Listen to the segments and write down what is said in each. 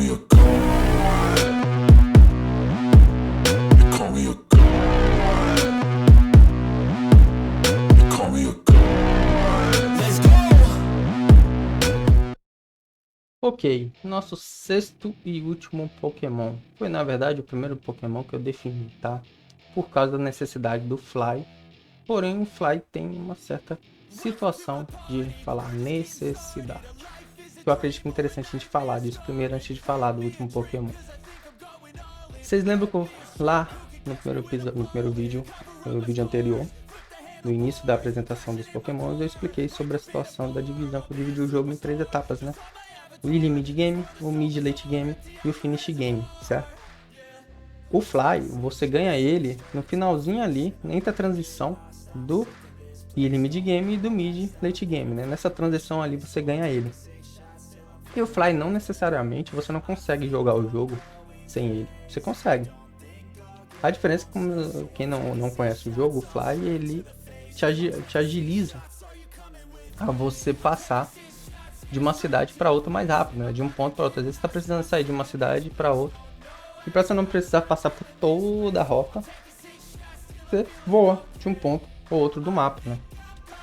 me a god. You call me a god. You call me a god. Let's go. Ok, nosso sexto e último Pokémon. Foi na verdade o primeiro Pokémon que eu defini, tá? Por causa da necessidade do Fly. Porém o Fly tem uma certa situação de falar necessidade. Eu acredito que é interessante a gente falar disso primeiro antes de falar do último Pokémon. Vocês lembram que lá no primeiro vídeo, no vídeo anterior, no início da apresentação dos Pokémons, eu expliquei sobre a situação da divisão, que eu dividi o jogo em 3 etapas, né? O Early Mid Game, o Mid Late Game e o Finish Game, certo? O Fly, você ganha ele no finalzinho ali, entre a transição do Early Mid Game e do Mid Late Game, né? Nessa transição ali você ganha ele. E o Fly não necessariamente você não consegue jogar o jogo sem ele. Você consegue. A diferença é que quem não conhece o jogo, o Fly ele te agiliza a você passar de uma cidade para outra mais rápido, né? De um ponto para outro. Às vezes você está precisando sair de uma cidade para outra. E para você não precisar passar por toda a rota, você voa de um ponto ou outro do mapa, né?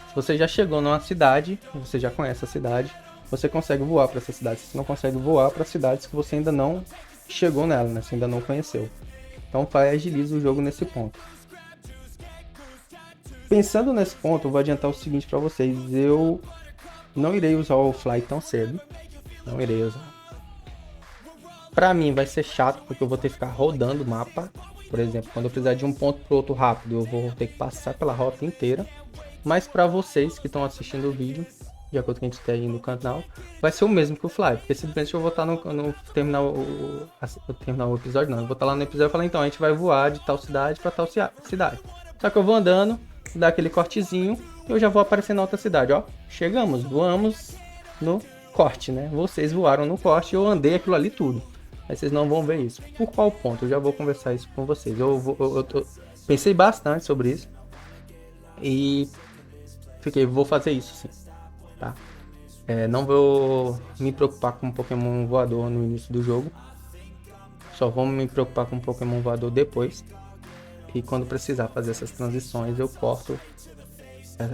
Se você já chegou numa cidade, você já conhece a cidade, você consegue voar para essa cidade. Você não consegue voar para cidades que você ainda não chegou nela, né? Você ainda não conheceu. Então o Fly agiliza o jogo nesse ponto. Pensando nesse ponto, eu vou adiantar o seguinte para vocês. Eu não irei usar o Fly tão cedo. Não irei usar. Pra mim vai ser chato, porque eu vou ter que ficar rodando o mapa. Por exemplo, quando eu precisar de um ponto pro outro rápido, eu vou ter que passar pela rota inteira. Mas para vocês que estão assistindo o vídeo, de acordo com a gente tem aí no canal, vai ser o mesmo que o Fly. Porque simplesmente eu vou estar no terminar o episódio, não. Eu vou estar lá no episódio e falar, então, a gente vai voar de tal cidade para tal cidade. Só que eu vou andando, dá aquele cortezinho, e eu já vou aparecer na outra cidade, ó. Chegamos, voamos no corte, né? Vocês voaram no corte e eu andei aquilo ali tudo. Mas vocês não vão ver isso. Por qual ponto? Eu já vou conversar isso com vocês. Eu pensei bastante sobre isso. E vou fazer isso sim. Tá? Não vou me preocupar com um Pokémon voador no início do jogo. Só vou me preocupar com um Pokémon voador depois. E quando precisar fazer essas transições, eu corto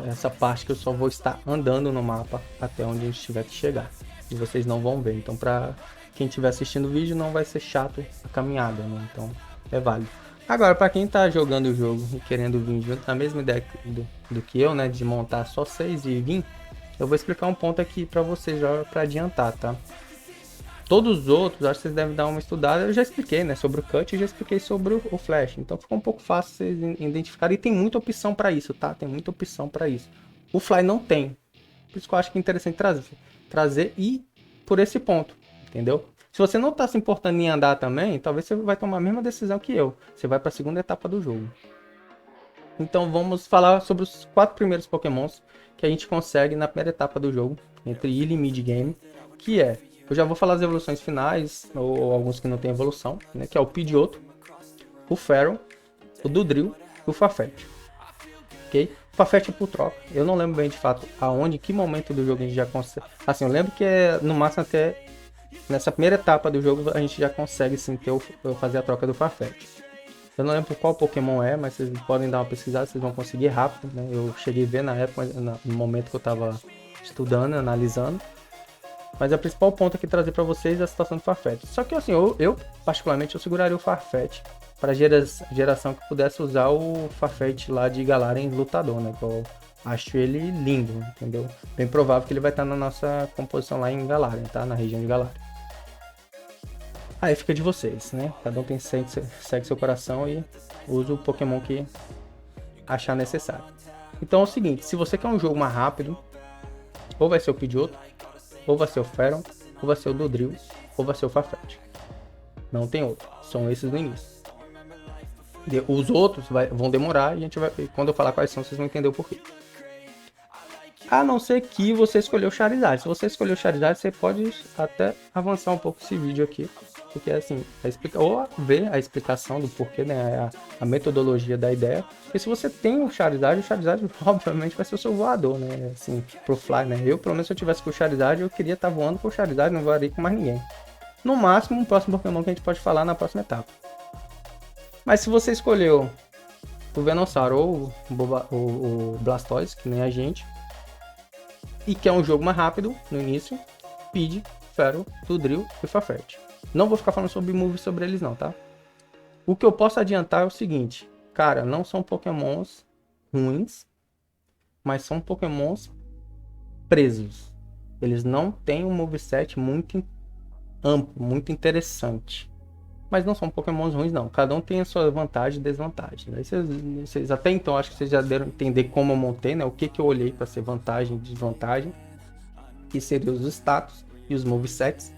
essa parte que eu só vou estar andando no mapa até onde a gente tiver que chegar. E vocês não vão ver. Então, pra quem estiver assistindo o vídeo, não vai ser chato a caminhada, né? Então, é válido. Agora, para quem tá jogando o jogo e querendo vir junto na mesma ideia do que eu, né? De montar só 6 e vir, eu vou explicar um ponto aqui para vocês já para adiantar, tá? Todos os outros, acho que vocês devem dar uma estudada. Eu já expliquei, né? Sobre o Cut e já expliquei sobre o Flash. Então, ficou um pouco fácil vocês identificarem. E tem muita opção para isso, tá? Tem muita opção para isso. O Fly não tem. Por isso que eu acho que é interessante trazer e por esse ponto. Entendeu? Se você não tá se importando em andar também, talvez você vai tomar a mesma decisão que eu. Você vai para a segunda etapa do jogo. Então vamos falar sobre os 4 primeiros Pokémons que a gente consegue na primeira etapa do jogo, entre Early e Mid Game, que é, eu já vou falar as evoluções finais, ou alguns que não tem evolução, né, que é o Pidgeotto, o Fearow, o Dodrio e o Farfetch. Ok? O Farfetch é por troca. Eu não lembro bem de fato aonde, em que momento do jogo a gente já consegue. Assim, eu lembro que é no máximo até nessa primeira etapa do jogo a gente já consegue sim fazer a troca do Farfetch. Eu não lembro qual Pokémon é, mas vocês podem dar uma pesquisada, vocês vão conseguir rápido, né? Eu cheguei a ver na época, no momento que eu estava estudando, analisando. Mas o principal ponto aqui trazer para vocês é a situação do Farfetch. Só que assim, eu particularmente, eu seguraria o Farfetch para geração que pudesse usar o Farfetch lá de Galarian lutador, né? Que eu acho ele lindo, entendeu? Bem provável que ele vai estar na nossa composição lá em Galarian, tá? Na região de Galarian. Aí fica de vocês, né? Cada um segue seu coração e usa o Pokémon que achar necessário. Então é o seguinte, se você quer um jogo mais rápido, ou vai ser o Pidgeotto, ou vai ser o Fearow, ou vai ser o Dodrio, ou vai ser o Farfetch. Não tem outro, são esses no início. Os outros vão demorar e a gente vai, quando eu falar quais são, vocês vão entender o porquê. A não ser que você escolheu o Charizard. Se você escolheu o Charizard, você pode até avançar um pouco esse vídeo aqui. Porque assim, ou ver a explicação do porquê, né? A metodologia da ideia. Porque se você tem o Charizard obviamente vai ser o seu voador, né? Assim, pro Fly, né? Eu, pelo menos, se eu tivesse com o Charizard, eu queria estar voando com o Charizard, não voaria com mais ninguém. No máximo, um próximo Pokémon que a gente pode falar na próxima etapa. Mas se você escolheu o Venossauro ou o Blastoise, que nem a gente, e quer um jogo mais rápido no início, Pidgey, Fearow, Tudril e Farfetch. Não vou ficar falando sobre moves sobre eles não, tá? O que eu posso adiantar é o seguinte, cara, não são Pokémons ruins, mas são Pokémons presos. Eles não têm um moveset muito amplo, muito interessante. Mas não são Pokémons ruins, não. Cada um tem a sua vantagem e desvantagem. Aí vocês até então, acho que vocês já deram a entender como eu montei, né? O que eu olhei para ser vantagem e desvantagem. Que seriam os status e os movesets.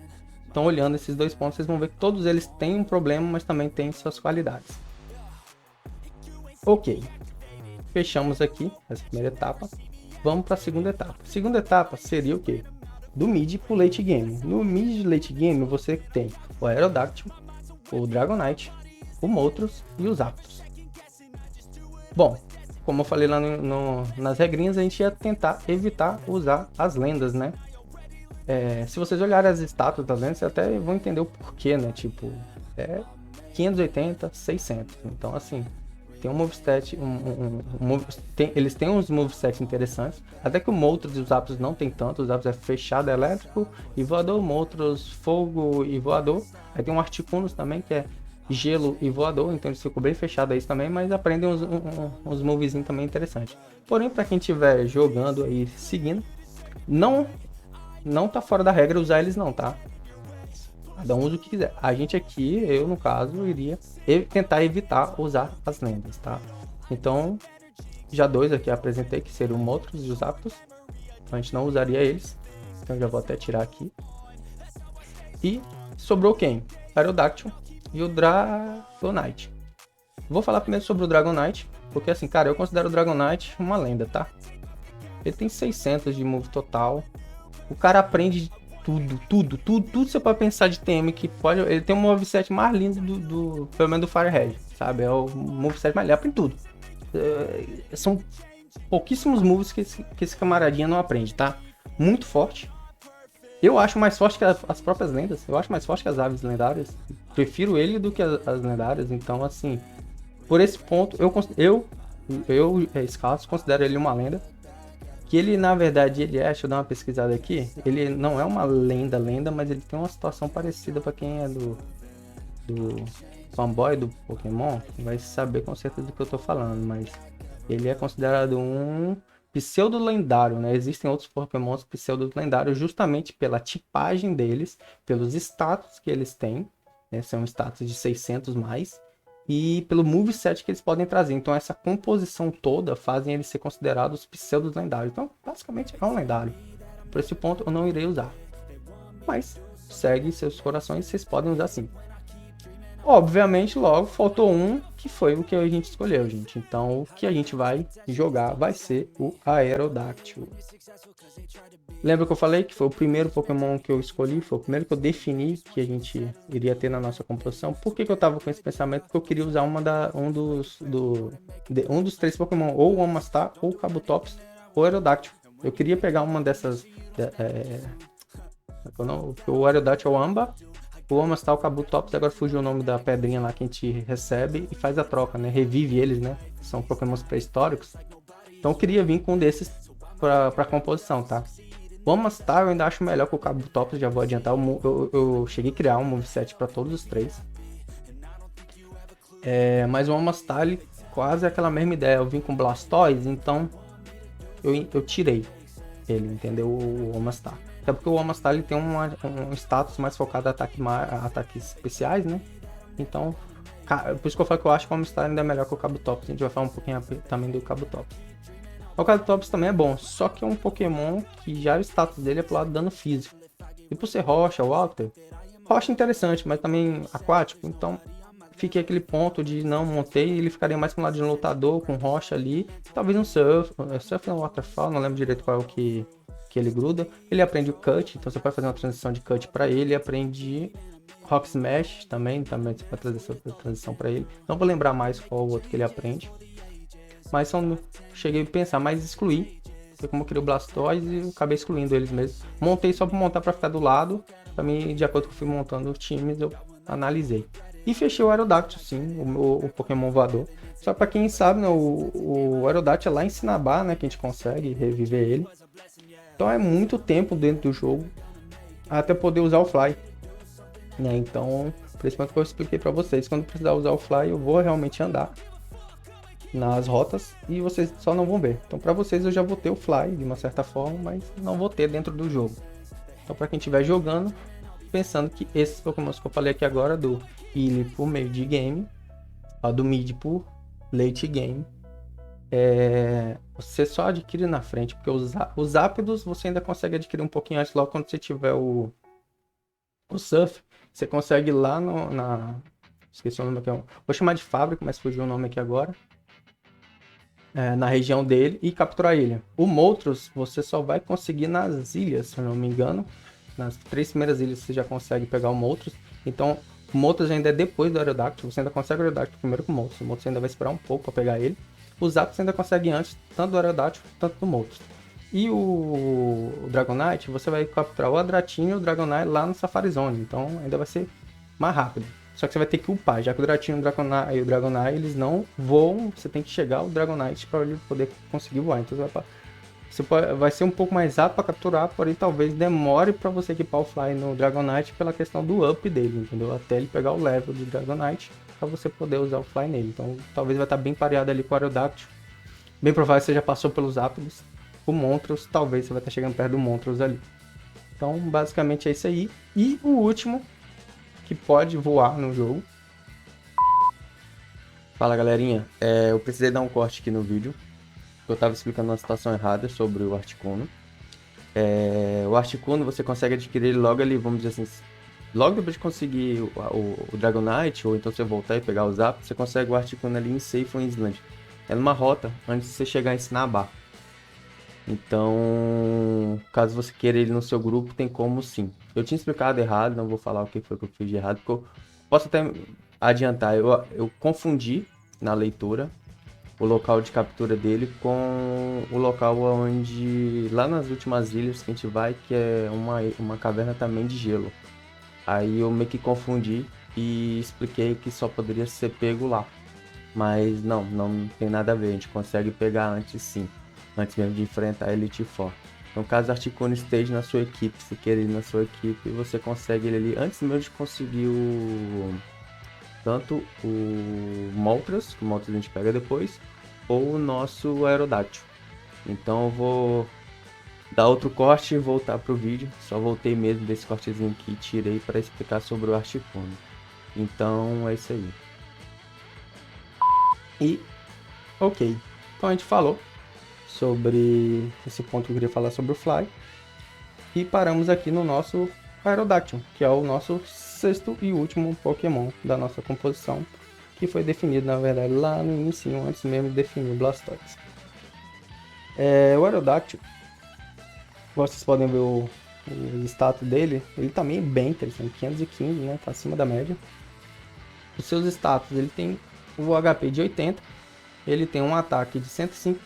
Então, olhando esses dois pontos, vocês vão ver que todos eles têm um problema, mas também têm suas qualidades. Ok. Fechamos aqui essa primeira etapa. Vamos para a segunda etapa. A segunda etapa seria o quê? Do mid para o late game. No mid e late game, você tem o Aerodactyl, o Dragonite, o Moltres e os Zapdos. Bom, como eu falei lá nas regrinhas, a gente ia tentar evitar usar as lendas, né? Se vocês olharem as estátuas das lendas, vocês até vão entender o porquê, né? Tipo, 580, 600. Então, assim, tem um moveset, eles têm uns movesets interessantes. Até que o Moltres e os Zapdos não tem tanto. Os Zapdos é fechado, elétrico e voador. Moltres, fogo e voador. Aí tem um Articunos também, que é gelo e voador. Então eles ficam bem fechados aí também, mas aprendem uns movezinhos também interessantes. Porém, para quem estiver jogando aí, seguindo, não tá fora da regra usar eles não, tá? Cada um usa o que quiser. A gente aqui, eu no caso, iria tentar evitar usar as lendas, tá? Então, já dois aqui apresentei, que seriam o Moltres e os Zapdos. Então a gente não usaria eles. Então já vou até tirar aqui. E sobrou quem? Aerodactyl e o Dragonite. Vou falar primeiro sobre o Dragonite, porque assim, cara, eu considero o Dragonite uma lenda, tá? Ele tem 600 de move total. O cara aprende tudo você pode pensar de TM que pode. Ele tem um moveset mais lindo pelo menos do Firehead, sabe? É o moveset mais lindo, aprende tudo. São pouquíssimos moves que esse camaradinha não aprende, tá? Muito forte. Eu acho mais forte que as próprias lendas. Eu acho mais forte que as aves lendárias. Prefiro ele do que as lendárias. Então, assim, por esse ponto, eu Scalzo, considero ele uma lenda. Que ele, na verdade, deixa eu dar uma pesquisada aqui. Ele não é uma lenda, mas ele tem uma situação parecida para quem é do fanboy do Pokémon. Vai saber com certeza do que eu tô falando, mas ele é considerado um pseudo-lendário, né? Existem outros Pokémons pseudo-lendários justamente pela tipagem deles, pelos status que eles têm, né? São status de 600 mais. E pelo moveset que eles podem trazer. Então essa composição toda fazem eles ser considerados pseudos lendários. Então basicamente é um lendário. Por esse ponto eu não irei usar. Mas segue seus corações, vocês podem usar sim. Obviamente logo faltou um que foi o que a gente escolheu, gente. Então o que a gente vai jogar vai ser o Aerodactyl. Lembra que eu falei que foi o primeiro Pokémon que eu escolhi, foi o primeiro que eu defini que a gente iria ter na nossa composição. Por que eu tava com esse pensamento? Porque eu queria usar um dos três Pokémon, ou o Omastar, ou o Kabutops, ou o Aerodactyl. Eu queria pegar uma dessas... o Aerodactyl é o Amba, o Omastar, o Kabutops, agora fugiu o nome da pedrinha lá que a gente recebe e faz a troca, né? Revive eles, né? São Pokémons pré-históricos. Então eu queria vir com um desses pra composição, tá? O Omastar eu ainda acho melhor que o Kabutops, já vou adiantar. Eu cheguei a criar um moveset para todos os três. Mas o Omastar, ele quase é aquela mesma ideia. Eu vim com Blastoise, então eu tirei ele, entendeu? O Omastar. Até porque o Omastar ele tem um status mais focado em ataques especiais, né? Então, por isso que eu falo que eu acho que o Omastar ainda é melhor que o Kabutops. A gente vai falar um pouquinho também do Kabutops. O Kabutops também é bom, só que é um Pokémon que já o status dele é pro lado do dano físico. E por ser rocha, Walter, rocha interessante, mas também aquático, então fiquei aquele ponto de não montei, ele ficaria mais pro lado de um lutador com rocha ali, talvez um surf não, waterfall, não lembro direito qual é o que ele gruda. Ele aprende o cut, então você pode fazer uma transição de cut para ele, aprende Rock Smash também você pode trazer essa transição para ele. Não vou lembrar mais qual o outro que ele aprende. Mas cheguei a pensar, mas excluí. Foi como eu criei o Blastoise e eu acabei excluindo eles mesmo. Montei só pra montar pra ficar do lado. Pra mim, de acordo com que eu fui montando os times, eu analisei. E fechei o Aerodactyl, sim, o Pokémon voador. Só pra quem sabe, né, o Aerodactyl é lá em Sinabá, né, que a gente consegue reviver ele. Então é muito tempo dentro do jogo até poder usar o Fly. Né? Então, principalmente que eu expliquei pra vocês, quando precisar usar o Fly, eu vou realmente andar nas rotas e vocês só não vão ver. Então, pra vocês eu já vou ter o Fly de uma certa forma, mas não vou ter dentro do jogo. Então, pra quem estiver jogando, pensando que esses Pokémons que eu falei aqui agora, do Eevee por meio de game, do Mid por late game, você só adquire na frente, porque os Zapdos você ainda consegue adquirir um pouquinho antes, logo quando você tiver o Surf, você consegue ir lá esqueci o nome aqui, vou chamar de fábrica, mas fugiu o nome aqui agora. Na região dele e capturar ele. O Moltres você só vai conseguir nas ilhas, se eu não me engano. Nas 3 primeiras ilhas você já consegue pegar o Moltres. Então, o Moltres ainda é depois do Aerodactyl. Você ainda consegue o Aerodactyl primeiro com o Moltres. O Moltres ainda vai esperar um pouco para pegar ele. Os Zapdos você ainda consegue antes, tanto do Aerodactyl quanto do Moltres. E o Dragonite, você vai capturar o Adratinho e o Dragonite lá no Safari Zone. Então, ainda vai ser mais rápido. Só que você vai ter que upar, já que o Dratinho e o Dragonite, eles não voam, você tem que chegar ao Dragonite para ele poder conseguir voar. Então vai ser um pouco mais rápido para capturar, porém talvez demore para você equipar o Fly no Dragonite pela questão do up dele, entendeu? Até ele pegar o level do Dragonite para você poder usar o Fly nele. Então talvez vai estar bem pareado ali com o Aerodactyl. Bem provável que você já passou pelos Zapdos. O Moltres, talvez você vai estar chegando perto do Moltres ali. Então basicamente é isso aí. E o último, que pode voar no jogo. Fala galerinha, eu precisei dar um corte aqui no vídeo. Eu tava explicando uma situação errada sobre o Articuno. O Articuno você consegue adquirir ele logo ali, vamos dizer assim, logo depois de conseguir o Dragonite, ou então você voltar e pegar o Zap, você consegue o Articuno ali em Safe Island. É numa rota antes de você chegar em Sinabá. Então, caso você queira ele no seu grupo, tem como sim. Eu tinha explicado errado, não vou falar o que foi que eu fiz de errado, porque eu posso até adiantar. Eu confundi na leitura o local de captura dele com o local onde, lá nas últimas ilhas que a gente vai, que é uma caverna também de gelo. Aí eu meio que confundi e expliquei que só poderia ser pego lá. Mas não tem nada a ver, a gente consegue pegar antes sim. Antes mesmo de enfrentar a Elite Four. Então, caso o Articuno esteja na sua equipe, se querer ir na sua equipe, você consegue ele ali antes mesmo de conseguir tanto o Moltres, que o Moltres a gente pega depois, ou o nosso Aerodactyl. Então eu vou dar outro corte e voltar pro vídeo. Só voltei mesmo desse cortezinho que tirei para explicar sobre o Articuno. Então é isso aí. E ok, então a gente falou sobre esse ponto que eu queria falar sobre o Fly. E paramos aqui no nosso Aerodactyl, que é o nosso sexto e último Pokémon da nossa composição, que foi definido, na verdade, lá no início, antes mesmo de definir o Blastoise. O Aerodactyl, vocês podem ver o status dele, ele também é bem interessante, 515, né, tá acima da média. Os seus status, ele tem o HP de 80, ele tem um ataque de 105,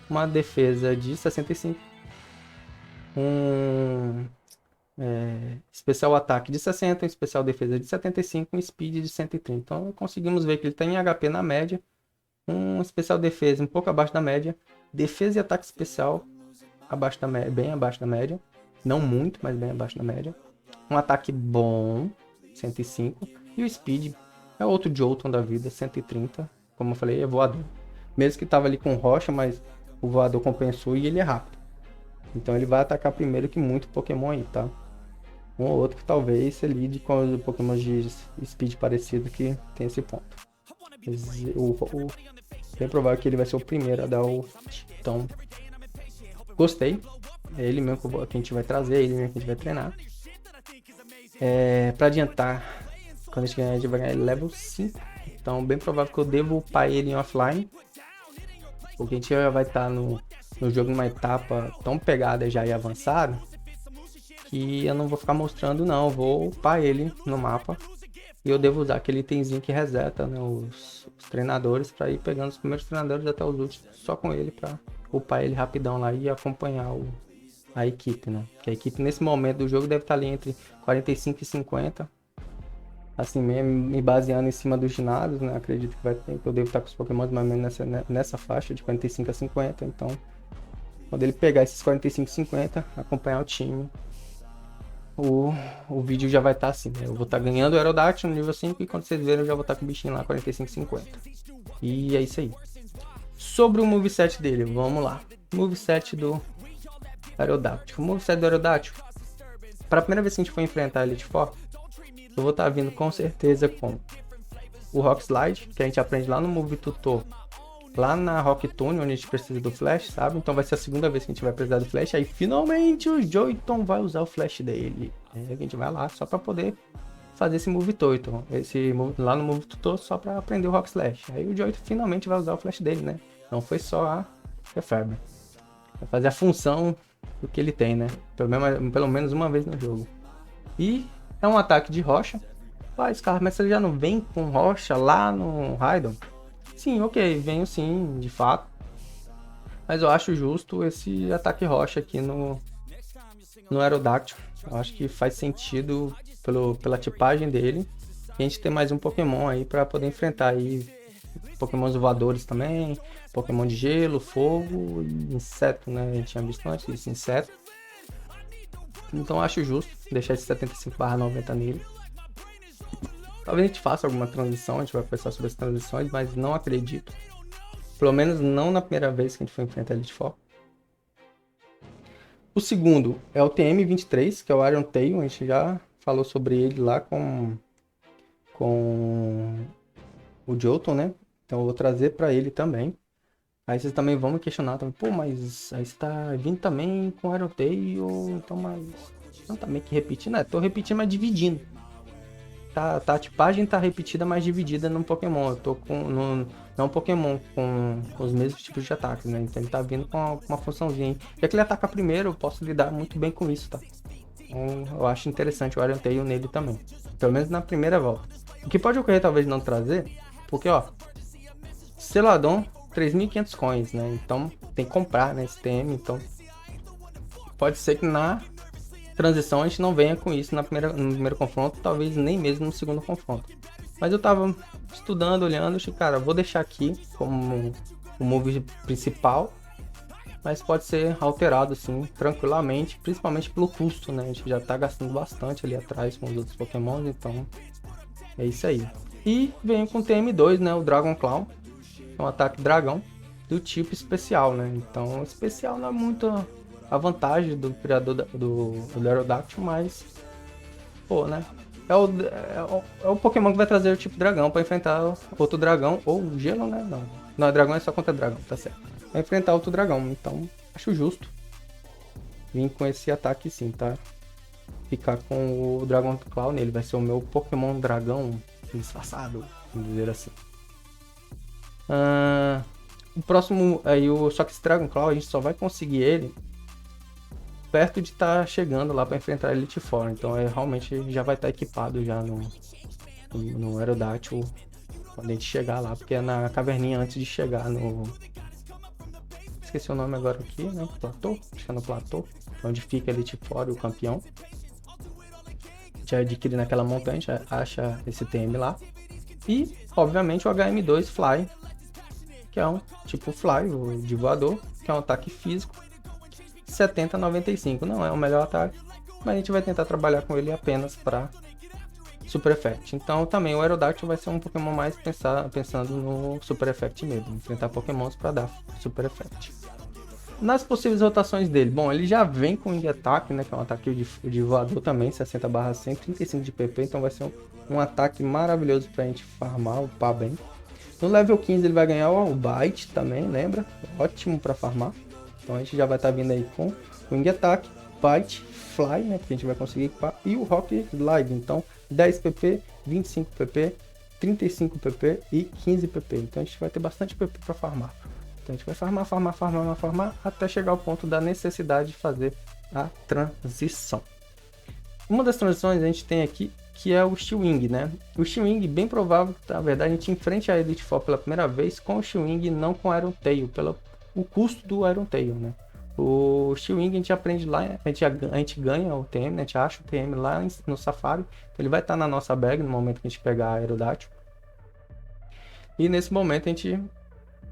uma defesa de 65, especial ataque de 60, um especial defesa de 75, um speed de 130. Então conseguimos ver que ele tem HP na média, um especial defesa um pouco abaixo da média, defesa e ataque especial abaixo da média, bem abaixo da média, não muito, mas bem abaixo da média, um ataque bom, 105, e o speed é outro Jolteon da vida, 130, como eu falei, é voador. Mesmo que estava ali com rocha, mas o voador compensou e ele é rápido. Então ele vai atacar primeiro que muito Pokémon aí, tá? Um ou outro que talvez se lide com os Pokémon de speed parecido que tem esse ponto. Bem provável que ele vai ser o primeiro a dar o... Então, gostei. É ele mesmo que a gente vai trazer, é ele mesmo que a gente vai treinar. Pra adiantar, quando a gente vai ganhar ele level 5. Então, bem provável que eu devo upar ele em offline. Porque a gente já vai estar no jogo numa etapa tão pegada já e avançada que eu não vou ficar mostrando não, eu vou upar ele no mapa e eu devo usar aquele itemzinho que reseta, né, os treinadores para ir pegando os primeiros treinadores até os últimos só com ele para upar ele rapidão lá e acompanhar a equipe, né? Que a equipe nesse momento do jogo deve estar ali entre 45 e 50. Assim mesmo, me baseando em cima dos ginásios, né? Acredito que eu devo estar com os Pokémon mais ou menos nessa faixa de 45 a 50. Então, quando ele pegar esses 45 e 50, acompanhar o time, o vídeo já vai estar assim, né? Eu vou estar ganhando o Aerodactyl no nível 5 e quando vocês verem eu já vou estar com o bichinho lá 45 e 50. E é isso aí. Sobre o moveset dele, vamos lá. Moveset do Aerodactyl. O moveset do Aerodactyl, para a primeira vez que a gente for enfrentar a Elite Four, eu vou estar vindo com certeza com o Rock Slide, que a gente aprende lá no Move Tutor, lá na Rock Tune, onde a gente precisa do Flash, sabe? Então vai ser a segunda vez que a gente vai precisar do Flash. Aí finalmente o Joyton vai usar o Flash dele. A gente vai lá só para poder fazer esse Move Tutor, lá no Move Tutor só para aprender o Rock Slash. Aí o Joyton finalmente vai usar o Flash dele, né? Não foi só a Reframe. Vai fazer a função do que ele tem, né? Pelo menos uma vez no jogo. E é um ataque de rocha. Scar, mas você já não vem com rocha lá no Raidon? Sim, ok, venho sim, de fato. Mas eu acho justo esse ataque rocha aqui no Aerodactyl. Eu acho que faz sentido pela tipagem dele. E a gente tem mais um Pokémon aí para poder enfrentar aí Pokémons voadores também, Pokémon de gelo, fogo e inseto, né? A gente tinha visto antes esse inseto. Então eu acho justo deixar esse 75/90 nele. Talvez a gente faça alguma transição, a gente vai conversar sobre as transições, mas não acredito. Pelo menos não na primeira vez que a gente for enfrentar a Elite Four. O segundo é o TM23, que é o Iron Tail. A gente já falou sobre ele lá com o Johto, né? Então eu vou trazer para ele também. Aí vocês também vão me questionar, pô, mas aí você tá vindo também com Iron Tail, então, mas não tá meio que repetindo, né? Tô repetindo, mas dividindo. A tipagem tá repetida, mas dividida num Pokémon. Eu tô não é um Pokémon com os mesmos tipos de ataques, né? Então ele tá vindo com uma funçãozinha aí. Já que ele ataca primeiro, eu posso lidar muito bem com isso, tá? Então eu acho interessante o Iron Tail nele também. Pelo menos na primeira volta. O que pode ocorrer talvez não trazer, porque ó, Celadon, 3.500 coins, né? Então tem que comprar, né? Esse TM, então pode ser que na transição a gente não venha com isso no primeiro confronto, talvez nem mesmo no segundo confronto. Mas eu tava estudando, olhando, achei, cara, vou deixar aqui como o move principal, mas pode ser alterado assim, tranquilamente, principalmente pelo custo, né? A gente já tá gastando bastante ali atrás com os outros Pokémon, então é isso aí. E venho com o TM2, né? O Dragon Claw, é um ataque dragão do tipo especial, né? Então especial não é muito a vantagem do criador do Aerodactyl, mas pô, né? É o Pokémon que vai trazer o tipo dragão para enfrentar outro dragão, ou gelo, né? Não, dragão é só contra dragão, tá certo. Vai enfrentar outro dragão, então acho justo vir com esse ataque sim, tá? Ficar com o Dragon Claw nele, vai ser o meu Pokémon dragão disfarçado, vamos dizer assim. O próximo aí, só que esse Dragon Claw a gente só vai conseguir ele perto de estar chegando lá para enfrentar a Elite Four, então realmente já vai estar equipado já no Aerodactyl quando a gente chegar lá, porque é na caverninha antes de chegar no... Esqueci o nome agora aqui, né? Platô, acho que é no Platô, onde fica a Elite Four e o campeão. Já adquire naquela montanha, já acha esse TM lá. E, obviamente, o HM2 Fly, que é um tipo Fly, o de voador, que é um ataque físico. 70/95, não é o melhor ataque, mas a gente vai tentar trabalhar com ele apenas para Super Effect. Então também o Aerodactyl vai ser um Pokémon mais pensando no Super Effect mesmo, enfrentar Pokémons para dar Super Effect. Nas possíveis rotações dele, bom, ele já vem com Wing Attack, né, que é um ataque de voador também, 60/100, 35 de PP, então vai ser um ataque maravilhoso para a gente farmar, upar bem. No level 15 ele vai ganhar o Bite também, lembra? Ótimo para farmar. Então a gente já vai estar vindo aí com Wing Attack, Bite, Fly, né, que a gente vai conseguir equipar, e o Rock Slide. Então 10 PP, 25 PP, 35 PP e 15 PP. Então a gente vai ter bastante PP para farmar. Então a gente vai farmar até chegar ao ponto da necessidade de fazer a transição. Uma das transições a gente tem aqui que é o Steel Wing, né? O Steel Wing, bem provável, na verdade, a gente enfrente a Elite Four pela primeira vez com o Steel Wing, não com Iron Tail, pelo o custo do Iron Tail, né? O Steel Wing a gente aprende lá, a gente ganha o TM, né? A gente acha o TM lá no Safari, então ele vai estar na nossa bag no momento que a gente pegar a Aerodátil. E nesse momento a gente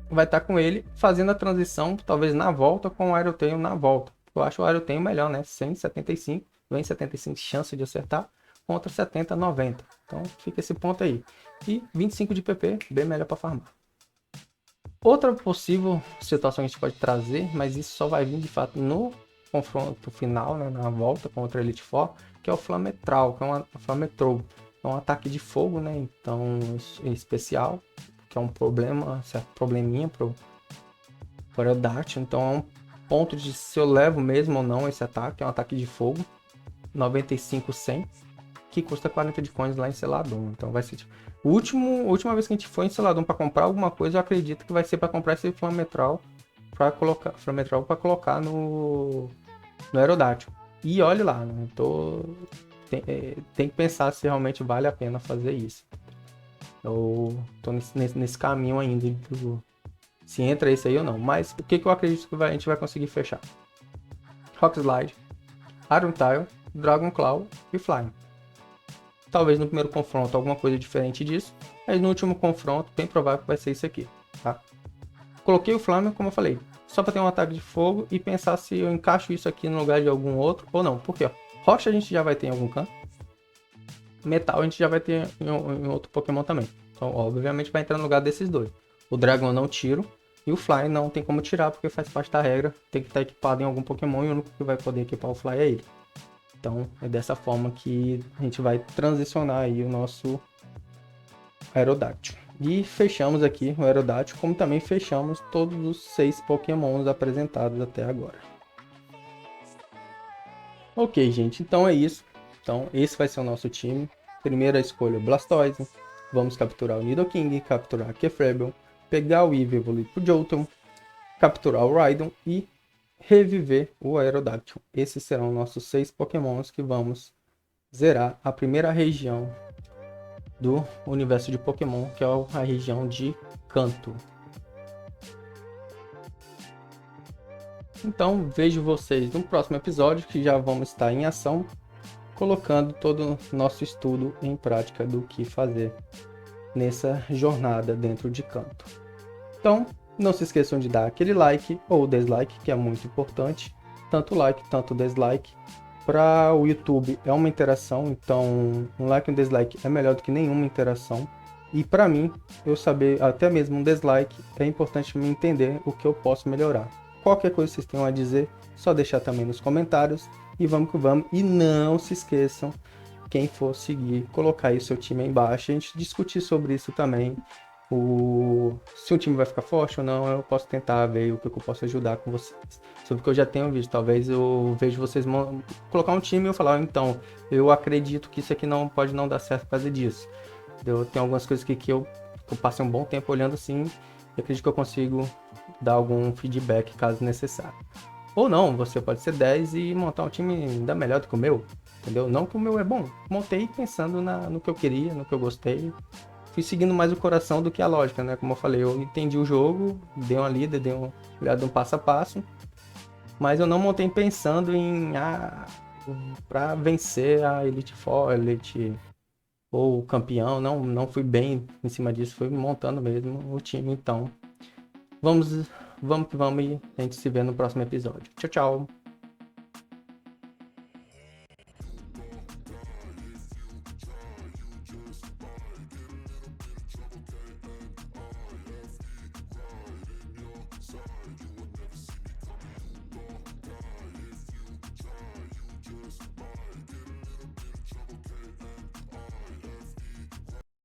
vai estar com ele fazendo a transição, talvez na volta, com o Iron Tail na volta. Eu acho o Iron Tail melhor, né? 175, vem 75 chance de acertar contra 70, 90. Então fica esse ponto aí. E 25 de PP, bem melhor para farmar. Outra possível situação que a gente pode trazer, mas isso só vai vir de fato no confronto final, né, na volta contra a Elite Four, que é o Flametral, que é é um ataque de fogo, né, então especial, que é um problema, certo probleminha pro Aerodátil, então é um ponto de se eu levo mesmo ou não esse ataque, é um ataque de fogo, 95-100, que custa 40 de coins lá em Seladon, então vai ser tipo, última vez que a gente foi em Seladon para comprar alguma coisa, eu acredito que vai ser para comprar esse Flametral para colocar no Aerodátil. E olhe lá, né? Tem que pensar se realmente vale a pena fazer isso. Eu tô nesse caminho ainda se entra esse aí ou não. Mas o que eu acredito que a gente vai conseguir fechar? Rock Slide, Iron Tail, Dragon Claw e Flying. Talvez no primeiro confronto alguma coisa diferente disso, mas no último confronto bem provável que vai ser isso aqui, tá? Coloquei o Flame, como eu falei, só para ter um ataque de fogo e pensar se eu encaixo isso aqui no lugar de algum outro ou não. Porque ó, rocha a gente já vai ter em algum canto, metal a gente já vai ter em outro Pokémon também. Então obviamente vai entrar no lugar desses dois. O Dragon eu não tiro e o Fly não tem como tirar porque faz parte da regra, tem que estar equipado em algum Pokémon e o único que vai poder equipar o Fly é ele. Então é dessa forma que a gente vai transicionar aí o nosso Aerodátil. E fechamos aqui o Aerodátil, como também fechamos todos os 6 Pokémons apresentados até agora. Ok, gente, então é isso. Então esse vai ser o nosso time. Primeira escolha, Blastoise. Vamos capturar o Nidoking, capturar a Kefrabel, pegar o Eevee e evoluir pro Jolteon, capturar o Rhydon e reviver o Aerodátil. Esses serão nossos 6 Pokémons que vamos zerar a primeira região do universo de Pokémon, que é a região de Kanto. Então vejo vocês no próximo episódio, que já vamos estar em ação, colocando todo o nosso estudo em prática do que fazer nessa jornada dentro de Kanto. Então não se esqueçam de dar aquele like ou dislike, que é muito importante. Tanto like, tanto dislike. Para o YouTube é uma interação, então um like e um dislike é melhor do que nenhuma interação. E para mim, eu saber até mesmo um dislike, é importante me entender o que eu posso melhorar. Qualquer coisa que vocês tenham a dizer, só deixar também nos comentários. E vamos que vamos. E não se esqueçam, quem for seguir, colocar aí o seu time aí embaixo. A gente discutir sobre isso também. Se o time vai ficar forte ou não, eu posso tentar ver o que eu posso ajudar com vocês. Sobre o que eu já tenho visto, talvez eu vejo vocês colocar um time e eu falar, então, eu acredito que isso aqui não pode não dar certo por causa disso. Eu tenho algumas coisas que eu passei um bom tempo olhando assim, e acredito que eu consigo dar algum feedback caso necessário. Ou não, você pode ser 10 e montar um time ainda melhor do que o meu, entendeu? Não que o meu é bom, montei pensando no que eu queria, no que eu gostei. Fui seguindo mais o coração do que a lógica, né? Como eu falei, eu entendi o jogo, dei uma lida, dei uma olhada no passo a passo, mas eu não montei pensando em para vencer a Elite Four, Elite ou campeão, não fui bem em cima disso, fui montando mesmo o time. Então vamos que vamos e a gente se vê no próximo episódio. Tchau, tchau!